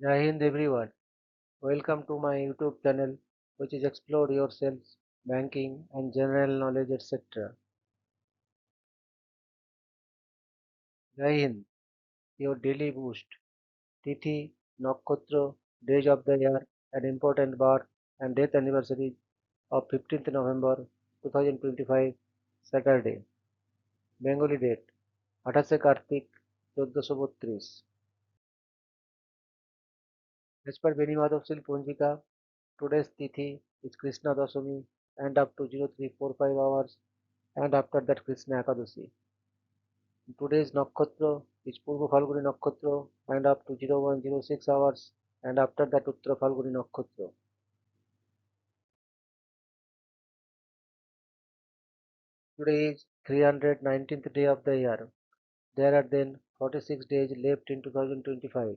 Jai Hind everyone. Welcome to my YouTube channel, which is Explore Yourselves, Banking and General Knowledge, etc. Jai Hind, your daily boost. Tithi, Nakshatra, days of the year, and important birth and death anniversaries of 15th November 2025, Saturday. Bengali date, 28 Kartik 1432. As per Benimadovsil Punjika, today's Tithi is Krishna Dasami and up to 0345 hours and after that Krishna Ekadashi. Today's Nakshatra is Purva Phalguni Nakshatra and up to 0106 hours and after that Uttara Phalguni Nakshatra. Today is 319th day of the year. There are then 46 days left in 2025.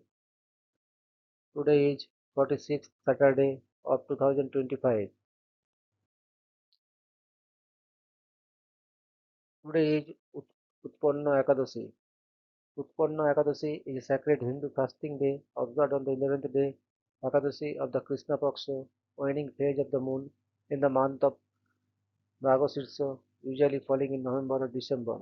Today is 46th Saturday of 2025. Today is Utpanna Ekadashi. Utpanna Ekadashi is a sacred Hindu fasting day observed on the 11th day Ekadashi of the Krishna Paksha, waning phase of the moon in the month of Margashirsa, usually falling in November or December.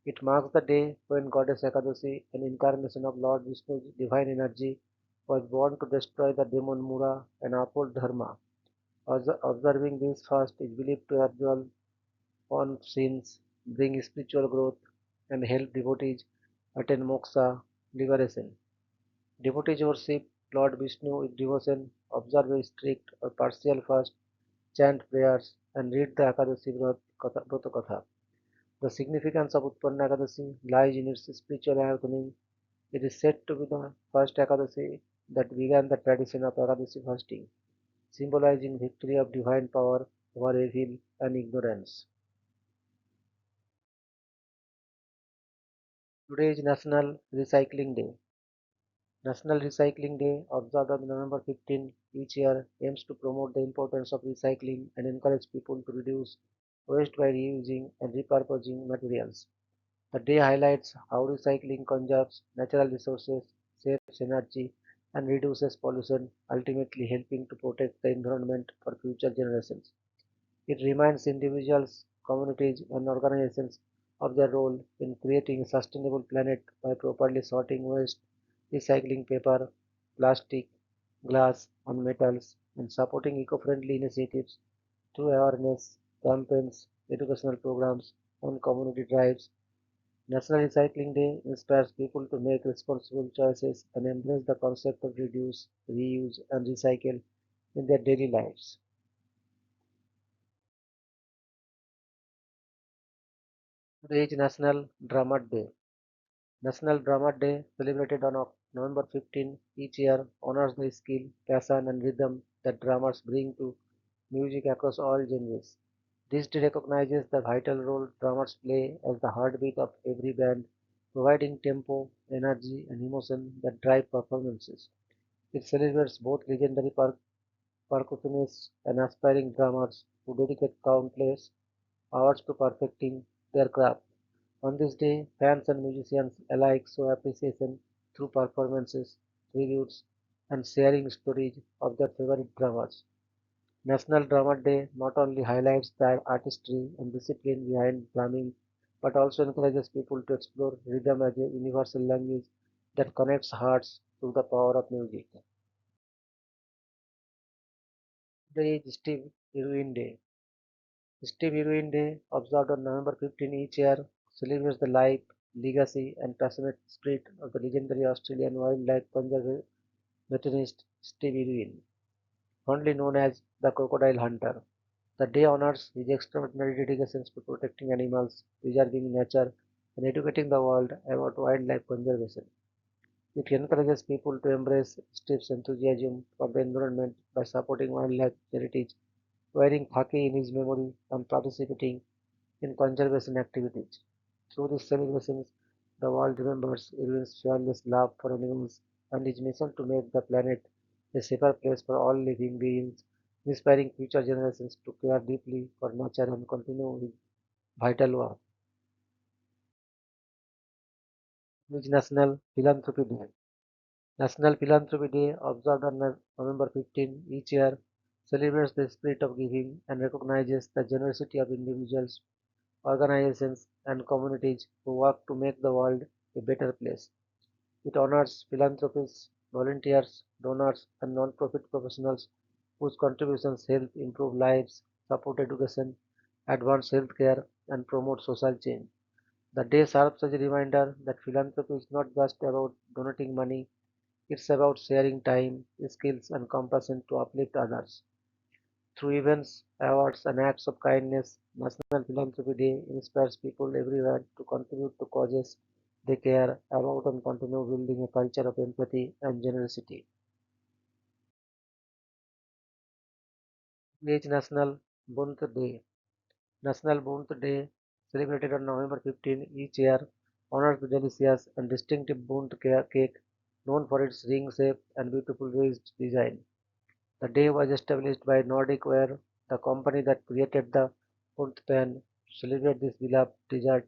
It marks the day when Goddess Ekadashi, an incarnation of Lord Vishnu's divine energy, was born to destroy the demon Mura and uphold Dharma. Observing this fast is believed to absolve on sins, bring spiritual growth, and help devotees attain moksha, liberation. Devotees worship Lord Vishnu with devotion, observe a strict or partial fast, chant prayers, and read the Ekadashi Vrata Katha. The significance of Utpanna Ekadashi lies in its spiritual awakening. It is said to be the first Ekadashi that began the tradition of Ekadashi fasting, symbolizing victory of divine power over evil and ignorance. Today is National Recycling Day. National Recycling Day, observed on November 15 each year, aims to promote the importance of recycling and encourage people to reduce waste by reusing and repurposing materials. The day highlights how recycling conserves natural resources, saves energy, and reduces pollution, ultimately helping to protect the environment for future generations. It reminds individuals, communities, and organizations of their role in creating a sustainable planet by properly sorting waste, recycling paper, plastic, glass, and metals, and supporting eco-friendly initiatives through awareness campaigns, educational programs, and community drives. National Recycling Day inspires people to make responsible choices and embrace the concept of reduce, reuse, and recycle in their daily lives. Today is National Drama Day. National Drama Day, celebrated on November 15 each year, honors the skill, passion, and rhythm that drummers bring to music across all genres. This day recognizes the vital role drummers play as the heartbeat of every band, providing tempo, energy, and emotion that drive performances. It celebrates both legendary percussionists and aspiring drummers who dedicate countless hours to perfecting their craft. On this day, fans and musicians alike show appreciation through performances, tributes, and sharing stories of their favorite drummers. National Drama Day not only highlights the artistry and discipline behind drumming, but also encourages people to explore rhythm as a universal language that connects hearts through the power of music. Today is Steve Irwin Day. Steve Irwin Day, observed on November 15 each year, celebrates the life, legacy, and passionate spirit of the legendary Australian wildlife conservationist Steve Irwin, fondly known as the Crocodile Hunter. The day honors his extraordinary dedications to protecting animals, preserving nature, and educating the world about wildlife conservation. It encourages people to embrace Steve's enthusiasm for the environment by supporting wildlife charities, wearing khaki in his memory, and participating in conservation activities. Through these celebrations, the world remembers Irwin's fearless love for animals and his mission to make the planet a safer place for all living beings, inspiring future generations to care deeply for nature and continue his vital work. International Philanthropy Day. National Philanthropy Day, observed on November 15 each year, celebrates the spirit of giving and recognizes the generosity of individuals, organizations, and communities who work to make the world a better place. It honors philanthropists, volunteers, donors, and non-profit professionals whose contributions help improve lives, support education, advance healthcare, and promote social change. The day serves as a reminder that philanthropy is not just about donating money, it's about sharing time, skills, and compassion to uplift others. Through events, awards, and acts of kindness, National Philanthropy Day inspires people everywhere to contribute to causes they care about and continue building a culture of empathy and generosity. Each National Bunth Day. National Bunth Day, celebrated on November 15 each year, honors the delicious and distinctive Bunth cake known for its ring shape and beautiful raised design. The day was established by Nordic Ware, the company that created the Bundt pan, to celebrate this beloved dessert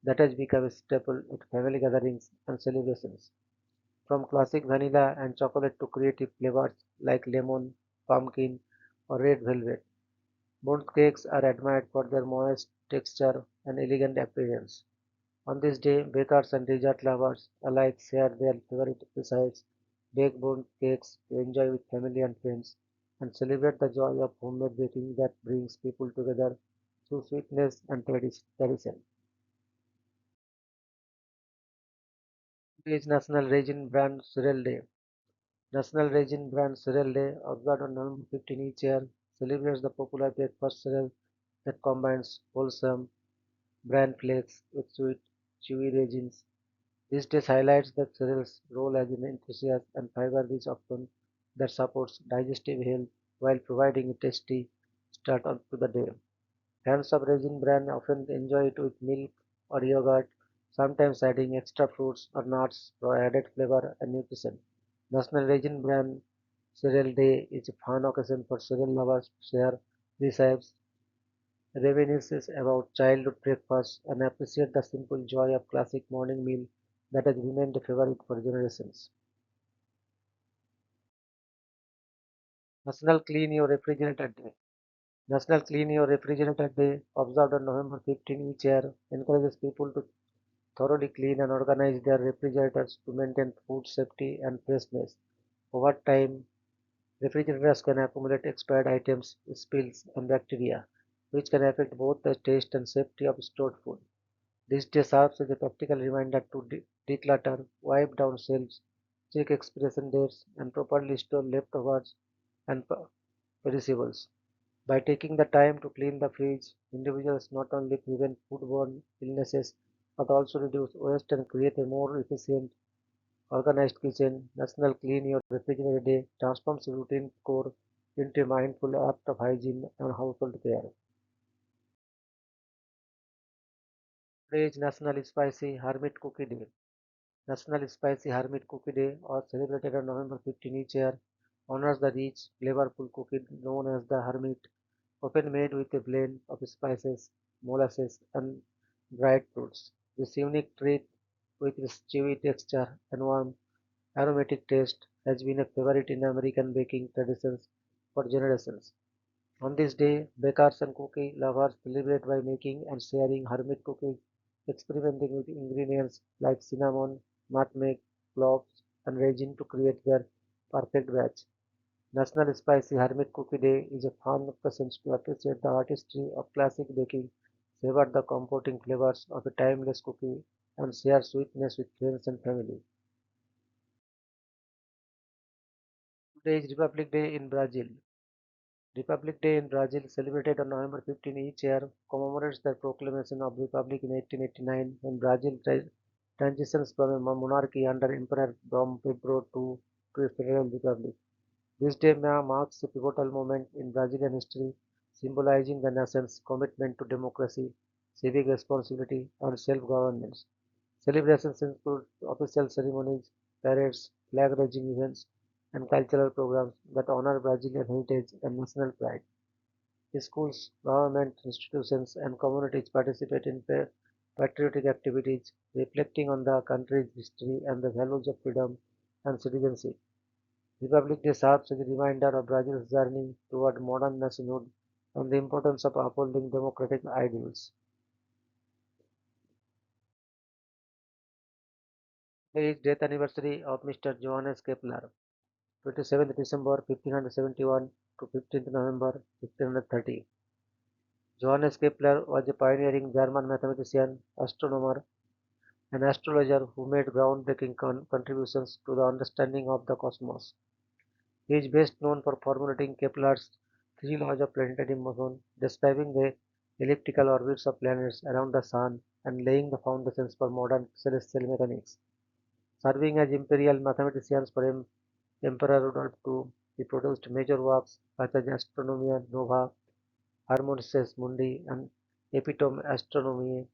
that has become a staple at family gatherings and celebrations. From classic vanilla and chocolate to creative flavors like lemon, pumpkin, or red velvet, Bundt cakes are admired for their moist texture and elegant appearance. On this day, bakers and dessert lovers alike share their favorite recipes, bake Bundt cakes to enjoy with family and friends, and celebrate the joy of homemade baking that brings people together through sweetness and tradition. Today is National Raisin Bran Cereal Day. National Raisin Bran Cereal Day, observed on November 15 each year, celebrates the popular breakfast cereal that combines wholesome bran flakes with sweet, chewy raisins. This dish highlights the cereal's role as an enthusiast and fiber-rich option that supports digestive health while providing a tasty start to the day. Fans of raisin bran often enjoy it with milk or yogurt, sometimes adding extra fruits or nuts for added flavor and nutrition. National Raisin Bran Cereal Day is a fun occasion for cereal lovers to share recipes, reminisce about childhood breakfast, and appreciate the simple joy of classic morning meal that has remained a favorite for generations. National Clean Your Refrigerator Day. National Clean Your Refrigerator Day, observed on November 15 each year, encourages people to thoroughly clean and organize their refrigerators to maintain food safety and freshness. Over time, refrigerators can accumulate expired items, spills, and bacteria, which can affect both the taste and safety of stored food. This day serves as a practical reminder to declutter, wipe down shelves, check expiration dates, and properly store leftovers and perishables. By taking the time to clean the fridge, individuals not only prevent foodborne illnesses but also reduce waste and create a more efficient, organized kitchen. National Clean Your Refrigerator Day transforms a routine chore into a mindful act of hygiene and household care. Today is National Spicy Hermit Cookie Day. National Spicy Hermit Cookie Day, or celebrated on November 15 each year, honors the rich, flavorful cookie known as the Hermit, often made with a blend of spices, molasses, and dried fruits. This unique treat, with its chewy texture and warm, aromatic taste, has been a favorite in American baking traditions for generations. On this day, bakers and cookie lovers celebrate by making and sharing hermit cookies, experimenting with ingredients like cinnamon, nutmeg, cloves, and raisin to create their perfect batch. National Spicy Hermit Cookie Day is a fun occasion to appreciate the artistry of classic baking, savor the comforting flavors of a timeless cookie, and share sweetness with friends and family. Today is Republic Day in Brazil. Republic Day in Brazil, celebrated on November 15 each year, commemorates the proclamation of republic in 1889 when Brazil transitions from a monarchy under Emperor Dom Pedro to a federal republic. This day marks a pivotal moment in Brazilian history, symbolizing the nation's commitment to democracy, civic responsibility, and self-governance. Celebrations include official ceremonies, parades, flag-raising events, and cultural programs that honor Brazilian heritage and national pride. Schools, government institutions, and communities participate in patriotic activities reflecting on the country's history and the values of freedom, and citizenship. Republic Day serves as a reminder of Brazil's journey toward modern nationhood and the importance of upholding democratic ideals. There is death anniversary of Mr. Johannes Kepler, 27th December 1571 to 15th November 1530. Johannes Kepler was a pioneering German mathematician, astronomer, and astrologer who made groundbreaking contributions to the understanding of the cosmos. He is best known for formulating Kepler's three laws of planetary motion, describing the elliptical orbits of planets around the Sun, and laying the foundations for modern celestial mechanics. Serving as imperial mathematicians for Emperor Rudolf II, he produced major works such as Astronomia Nova, Harmonices Mundi, and Epitome Astronomiae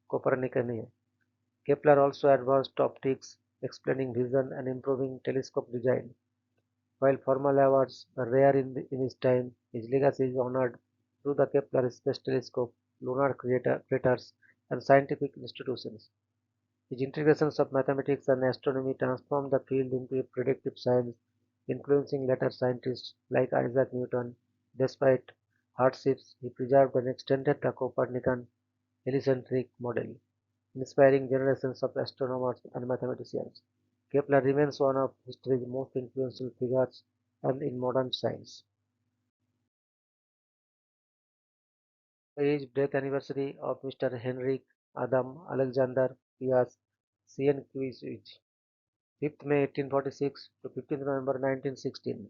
Copernicanae. Kepler also advanced optics, explaining vision and improving telescope design. While formal awards were rare in his time, his legacy is honored through the Kepler Space Telescope, lunar craters, and scientific institutions. His integrations of mathematics and astronomy transformed the field into a predictive science, influencing later scientists like Isaac Newton. Despite hardships, he preserved and extended the Copernican heliocentric model, inspiring generations of astronomers and mathematicians. Kepler remains one of history's most influential figures and in modern science. The age death anniversary of Mr. Henrik Adam Alexander Pias CNQS 5th May 1846 to 15th November 1916.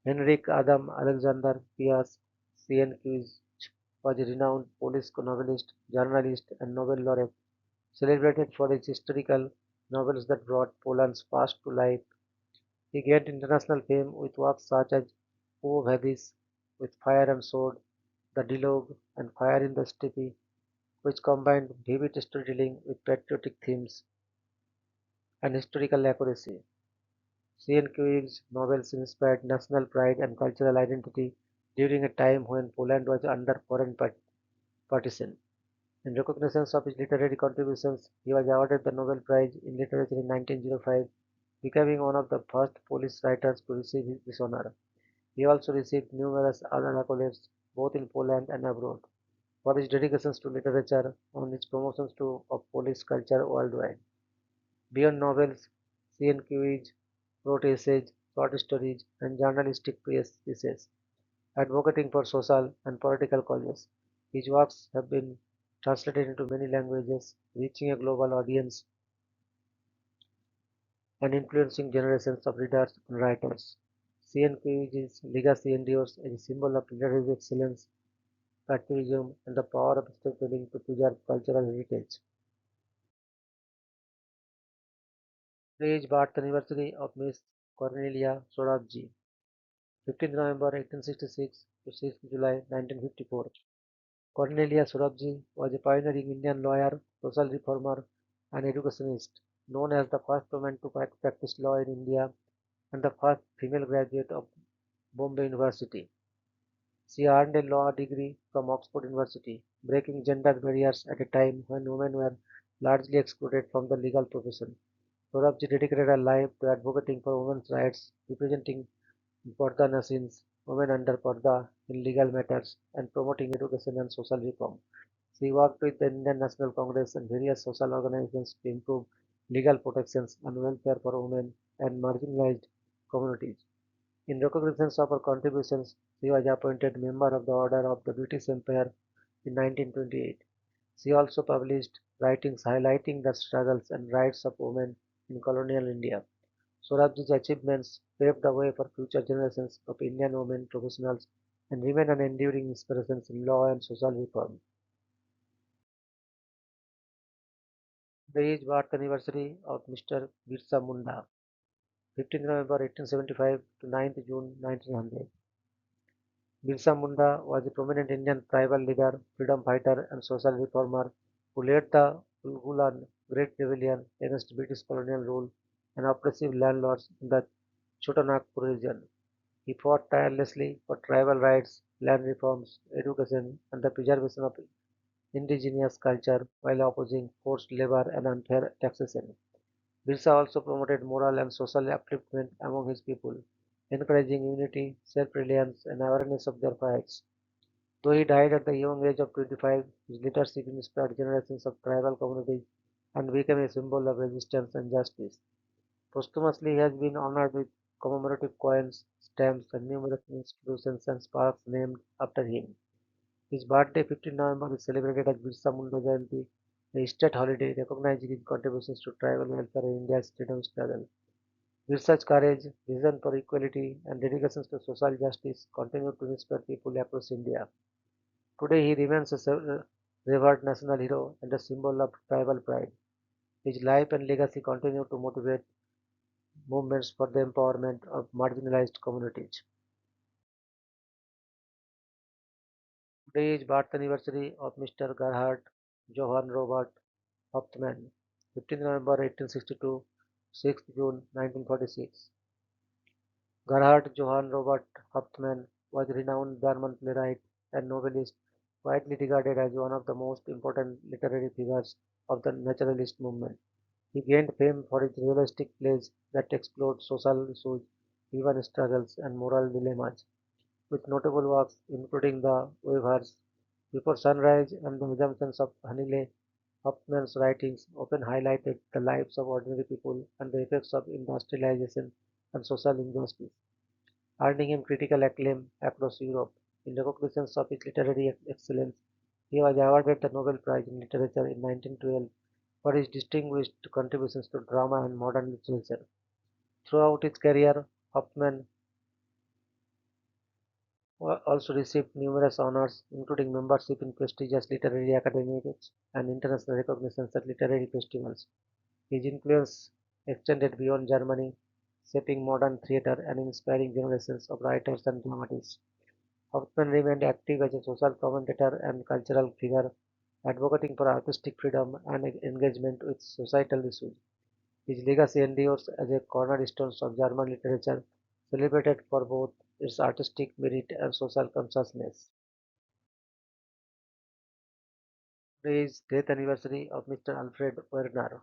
Henrik Adam Alexander Pias CNQS was a renowned Polish novelist, journalist, and Nobel laureate, celebrated for his historical novels that brought Poland's past to life. He gained international fame with works such as Quo Vadis, with Fire and Sword, The Dialogue, and Fire in the Steppe, which combined vivid storytelling with patriotic themes and historical accuracy. Cienkiewicz's novels inspired national pride and cultural identity during a time when Poland was under foreign partition. In recognition of his literary contributions, he was awarded the Nobel Prize in Literature in 1905, becoming one of the first Polish writers to receive this honor. He also received numerous other accolades both in Poland and abroad for his dedications to literature and his promotions of Polish culture worldwide. Beyond novels, Sienkiewicz wrote essays, short stories, and journalistic pieces advocating for social and political causes. His works have been translated into many languages, reaching a global audience and influencing generations of readers and writers. Sienkiewicz's legacy endures as a symbol of literary excellence, patriotism, and the power of storytelling to preserve cultural heritage. Today's birth anniversary of Miss Cornelia Sorabji, 15th November 1866 to 6th July 1954. Cornelia Sorabji was a pioneering Indian lawyer, social reformer, and educationist, known as the first woman to practice law in India and the first female graduate of Bombay University. She earned a law degree from Oxford University, breaking gender barriers at a time when women were largely excluded from the legal profession. Sorabji dedicated her life to advocating for women's rights, representing Parda Nasins, women under Parda in legal matters, and promoting education and social reform. She worked with the Indian National Congress and various social organizations to improve legal protections and welfare for women and marginalized communities. In recognition of her contributions, she was appointed member of the Order of the British Empire in 1928. She also published writings highlighting the struggles and rights of women in colonial India. Sorabji's achievements paved the way for future generations of Indian women professionals and remain an enduring inspiration in law and social reform. The age birth anniversary of Mr. Birsa Munda, 15th November 1875 to 9th June 1900. Birsa Munda was a prominent Indian tribal leader, freedom fighter, and social reformer who led the Ulgulan Great Rebellion against British colonial rule and oppressive landlords in the Chotanagpur region. He fought tirelessly for tribal rights, land reforms, education, and the preservation of indigenous culture while opposing forced labor and unfair taxation. Birsa also promoted moral and social upliftment among his people, encouraging unity, self-reliance, and awareness of their rights. Though he died at the young age of 25, his leadership inspired generations of tribal communities and became a symbol of resistance and justice. Posthumously, he has been honored with commemorative coins, stamps, and numerous institutions and parks named after him. His birthday, 15 November, is celebrated as Birsa Munda Jayanti, a state holiday recognizing his contributions to tribal welfare in India's freedom struggle. Birsa's courage, vision for equality, and dedication to social justice continue to inspire people across India. Today, he remains a revered national hero and a symbol of tribal pride. His life and legacy continue to motivate movements for the empowerment of marginalized communities. Today is birth anniversary of Mr. Gerhard Johann Robert Hauptmann, 15 November 1862, 6 June 1946. Gerhard Johann Robert Hauptmann was a renowned German playwright and novelist, widely regarded as one of the most important literary figures of the naturalist movement. He gained fame for his realistic plays that explored social issues, human struggles, and moral dilemmas, with notable works including The Weavers, Before Sunrise, and The Assumptions of Hanile. Hoffman's writings often highlighted the lives of ordinary people and the effects of industrialization and social injustice, earning him critical acclaim across Europe. In recognition of his literary excellence, he was awarded the Nobel Prize in Literature in 1912 for his distinguished contributions to drama and modern literature. Throughout his career, Hoffman also received numerous honors, including membership in prestigious literary academies and international recognitions at literary festivals. His influence extended beyond Germany, shaping modern theatre and inspiring generations of writers and dramatists. Hoffman remained active as a social commentator and cultural figure, advocating for artistic freedom and engagement with societal issues. His legacy endures as a cornerstone of German literature, celebrated for both its artistic merit and social consciousness. Today is death anniversary of Mr. Alfred Werner,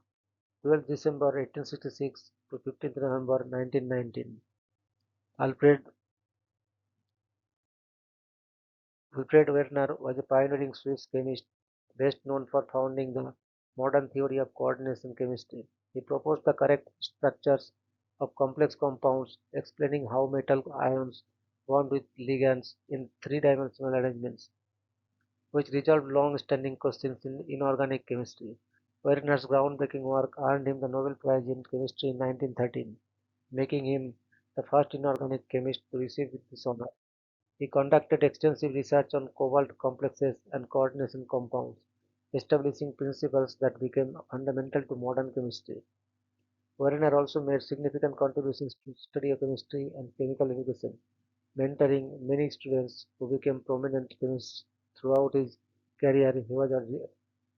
12th December 1866 to 15th November 1919. Alfred Alfred Werner was a pioneering Swiss chemist best known for founding the modern theory of coordination chemistry. He proposed the correct structures of complex compounds, explaining how metal ions bond with ligands in three-dimensional arrangements, which resolved long-standing questions in inorganic chemistry. Werner's groundbreaking work earned him the Nobel Prize in Chemistry in 1913, making him the first inorganic chemist to receive this honor. He conducted extensive research on cobalt complexes and coordination compounds, establishing principles that became fundamental to modern chemistry. Werner also made significant contributions to stereochemistry and chemical education, mentoring many students who became prominent chemists throughout his career. He was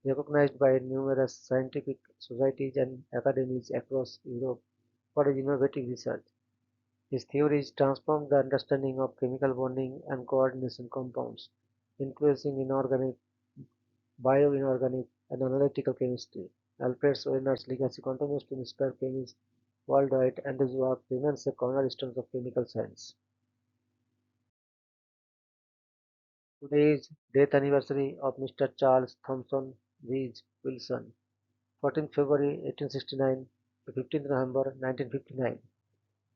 recognized by numerous scientific societies and academies across Europe for his innovative research. His theories transformed the understanding of chemical bonding and coordination compounds, influencing inorganic, bioinorganic, and analytical chemistry. Alfred Werner's legacy continues to inspire chemists worldwide, and his work remains a cornerstone of chemical science. Today is death anniversary of Mr. Charles Thomson Rees Wilson, 14th February 1869 to 15th November 1959.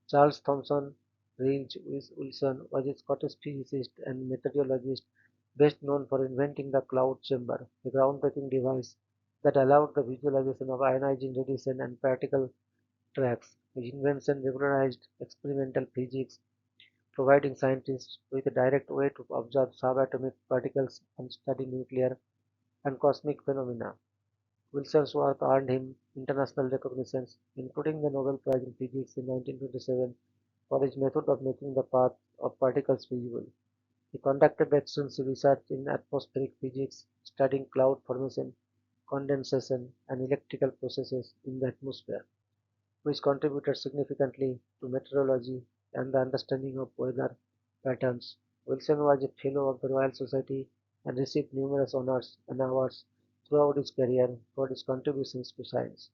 Charles Thomson Rees Wilson was a Scottish physicist and meteorologist best known for inventing the cloud chamber, a groundbreaking device that allowed the visualization of ionizing radiation and particle tracks. His invention revolutionized experimental physics, providing scientists with a direct way to observe subatomic particles and study nuclear and cosmic phenomena. Wilson's work earned him international recognitions, including the Nobel Prize in Physics in 1927 for his method of making the path of particles visible. He conducted extensive research in atmospheric physics, studying cloud formation, condensation, and electrical processes in the atmosphere, which contributed significantly to meteorology and the understanding of weather patterns. Wilson was a Fellow of the Royal Society and received numerous honors and awards throughout his career for his contributions to science.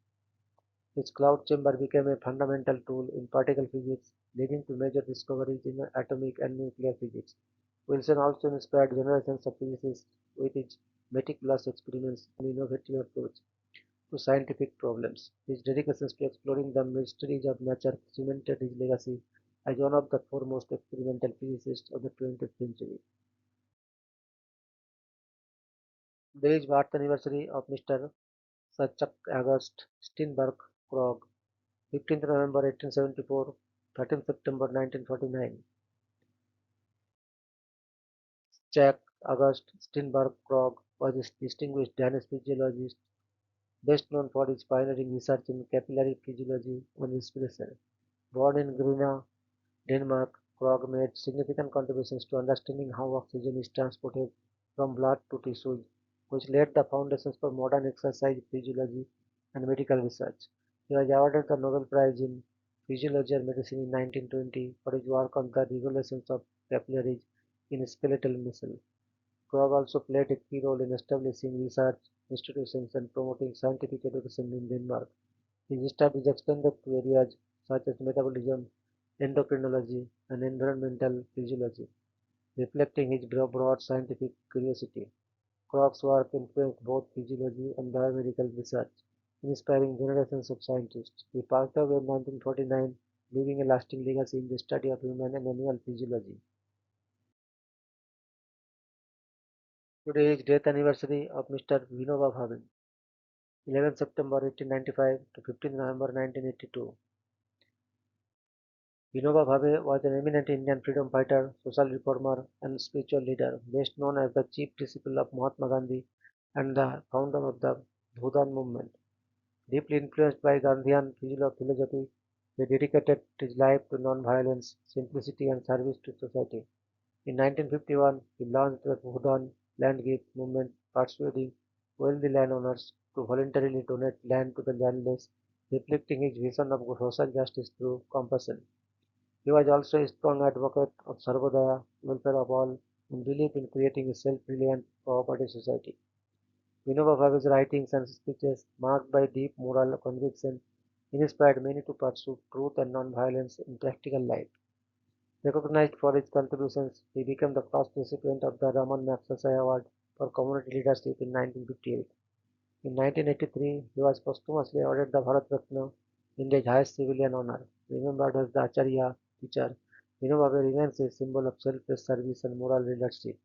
His cloud chamber became a fundamental tool in particle physics, leading to major discoveries in atomic and nuclear physics. Wilson also inspired generations of physicists with his meticulous experiments and innovative approach to scientific problems. His dedication to exploring the mysteries of nature cemented his legacy as one of the foremost experimental physicists of the 20th century. Today is birth anniversary of Mr. Sachak August Steinberg Krog, 15th November 1874, 13th September 1949. Jack August Steinberg Krog was a distinguished Danish physiologist best known for his pioneering research in capillary physiology and respiration. Born in Grena, Denmark, Krog made significant contributions to understanding how oxygen is transported from blood to tissues, which laid the foundations for modern exercise physiology and medical research. He was awarded the Nobel Prize in Physiology and Medicine in 1920 for his work on the regulations of capillaries in skeletal muscle. Krog also played a key role in establishing research institutions and promoting scientific education in Denmark. His studies extended to areas such as metabolism, endocrinology, and environmental physiology, reflecting his broad scientific curiosity. Krog's work influenced both physiology and biomedical research, inspiring generations of scientists. He passed away in 1949, leaving a lasting legacy in the study of human and animal physiology. Today is death anniversary of Mr. Vinoba Bhave, 11 September 1895 to 15 November 1982. Vinoba Bhave was an eminent Indian freedom fighter, social reformer, and spiritual leader, best known as the chief disciple of Mahatma Gandhi and the founder of the Bhudan movement. Deeply influenced by Gandhian philosophy, he dedicated his life to non-violence, simplicity, and service to society. In 1951, he launched the Bhudan land gift movement, persuading wealthy landowners to voluntarily donate land to the landless, reflecting his vision of social justice through compassion. He was also a strong advocate of Sarvodaya, welfare of all, and believed in creating a self-reliant, cooperative society. Vinoba Bhave's writings and speeches, marked by deep moral conviction, inspired many to pursue truth and non-violence in practical life. Recognized for his contributions, he became the first recipient of the Raman Magsaysay Award for Community Leadership in 1958. In 1983, he was posthumously awarded the Bharat Ratna, India's highest civilian honor. Remembered as the Acharya teacher, Vinoba Bhave remains a symbol of selfless service and moral leadership.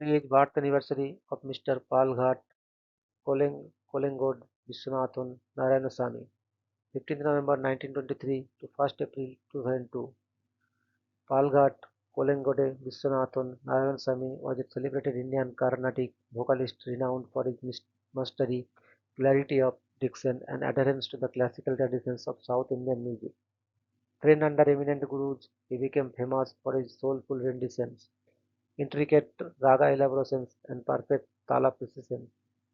Today is birth anniversary of Mr. Palghat Kolengod Viswanathan Narayanasamy, 15th November 1923 to 1st April 2002. Palghat Kolengode Viswanathan Narayanasamy was a celebrated Indian Carnatic vocalist renowned for his mastery, clarity of diction, and adherence to the classical traditions of South Indian music. Trained under eminent gurus, he became famous for his soulful renditions, intricate raga elaborations, and perfect tala precision,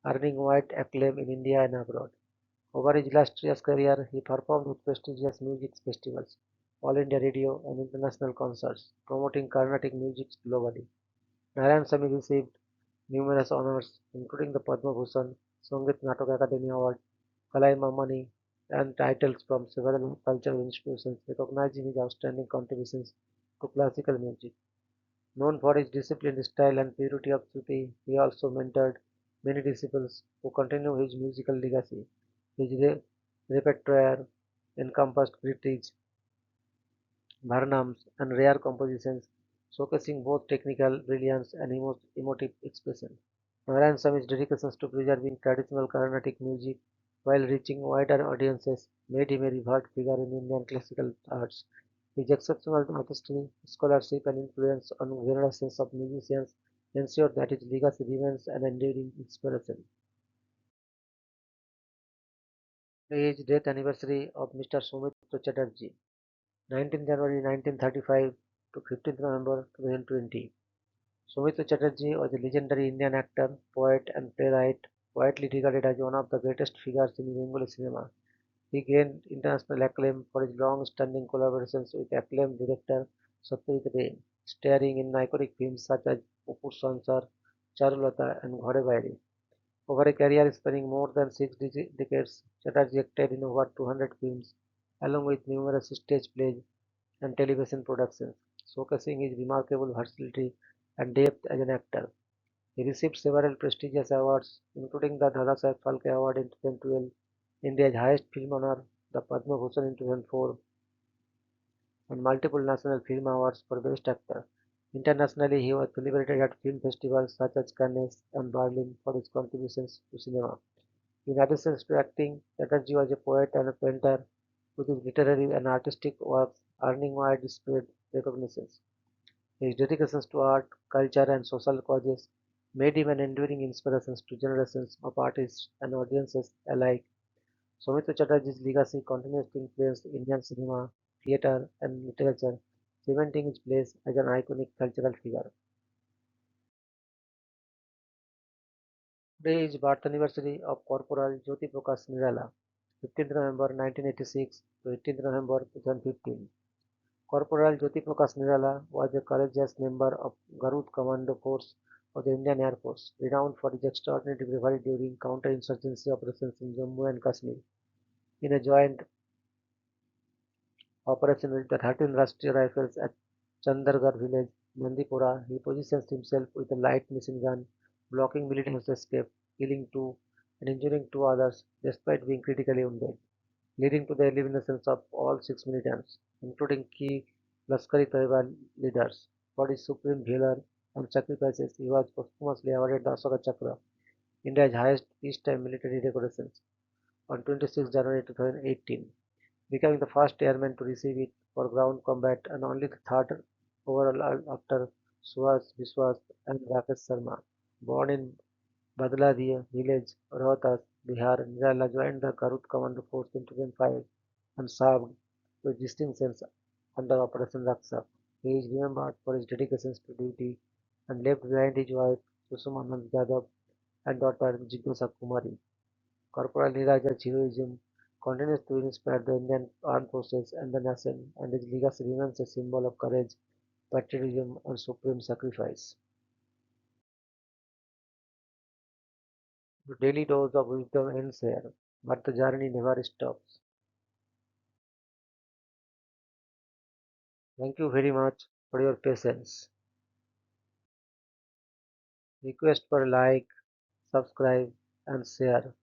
earning wide acclaim in India and abroad. Over his illustrious career, he performed with prestigious music festivals, all India radio, and international concerts, promoting Carnatic music globally. Narayan Sami received numerous honors, including the Padma Bhushan, Sangeet Natak Academy Award, Kalaimamani, and titles from several cultural institutions recognizing his outstanding contributions to classical music. Known for his disciplined style and purity of Shruti, he also mentored many disciples who continue his musical legacy. His repertoire encompassed kritiks, varnams, and rare compositions, showcasing both technical brilliance and emotive expression. Narayan Swami's dedications to preserving traditional Carnatic music while reaching wider audiences made him a revered figure in Indian classical arts. His exceptional artistry, scholarship, and influence on generations of musicians ensured that his legacy remains an enduring inspiration. Today is death anniversary of Mr. Soumitra Chatterjee, 19 January 1935 to 15th November 2020. Soumitra Chatterjee was a legendary Indian actor, poet, and playwright, widely regarded as one of the greatest figures in Bengali cinema. He gained international acclaim for his long-standing collaborations with acclaimed director Satyajit Ray, starring in iconic films such as Upur Sansar, Charulata, and Ghare Bairi. Over a career spanning more than six decades, Chatterjee acted in over 200 films, along with numerous stage plays and television productions, showcasing his remarkable versatility and depth as an actor. He received several prestigious awards, including the Dadasaheb Phalke Award in 2012, India's highest film honor, the Padma Bhushan in 2004, and multiple national film awards for Best Actor. Internationally, he was celebrated at film festivals such as Cannes and Berlin for his contributions to cinema. In addition to acting, Chatterjee was a poet and a painter, with his literary and artistic works earning widespread recognitions. His dedications to art, culture, and social causes made him an enduring inspiration to generations of artists and audiences alike. Soumitra Chatterjee's legacy continues to influence Indian cinema, theatre, and literature, cementing his place as an iconic cultural figure. Today is birth anniversary of Corporal Jyoti Prakash Nirala, 15th November 1986 to 18th November 2015. Corporal Jyoti Prakash Nirala was a courageous member of Garud Commando Force of the Indian Air Force, renowned for his extraordinary bravery during counter-insurgency operations in Jammu and Kashmir. In a joint operation with the 13th Rashtriya Rifles at Chandargarh village, Bandipora, he positions himself with a light machine gun, blocking militants' escape, killing two and injuring two others despite being critically wounded, leading to the elimination of all six militants, including key Lashkar-e-Taiba leaders. For his supreme valor and sacrifices, he was posthumously awarded the Ashoka Chakra, India's highest peacetime military decorations, on 26 January 2018, becoming the first airman to receive it for ground combat and only the third overall after Suhas Biswas and Rakesh Sharma. Born in Badladia village, Rohtas, Bihar, Nirala joined the Garud Commando Force in 2005 and served with distinctions under Operation Raksak. He is remembered for his dedication to duty and left behind his wife Susuma Nand Yadav and daughter Jignasa Kumari. Corporal Neeraj's heroism continues to inspire the Indian Armed Forces and the nation, and his legacy remains a symbol of courage, patriotism, and supreme sacrifice. The daily dose of wisdom ends here, but the journey never stops. Thank you very much for your patience. Request for like, subscribe, and share.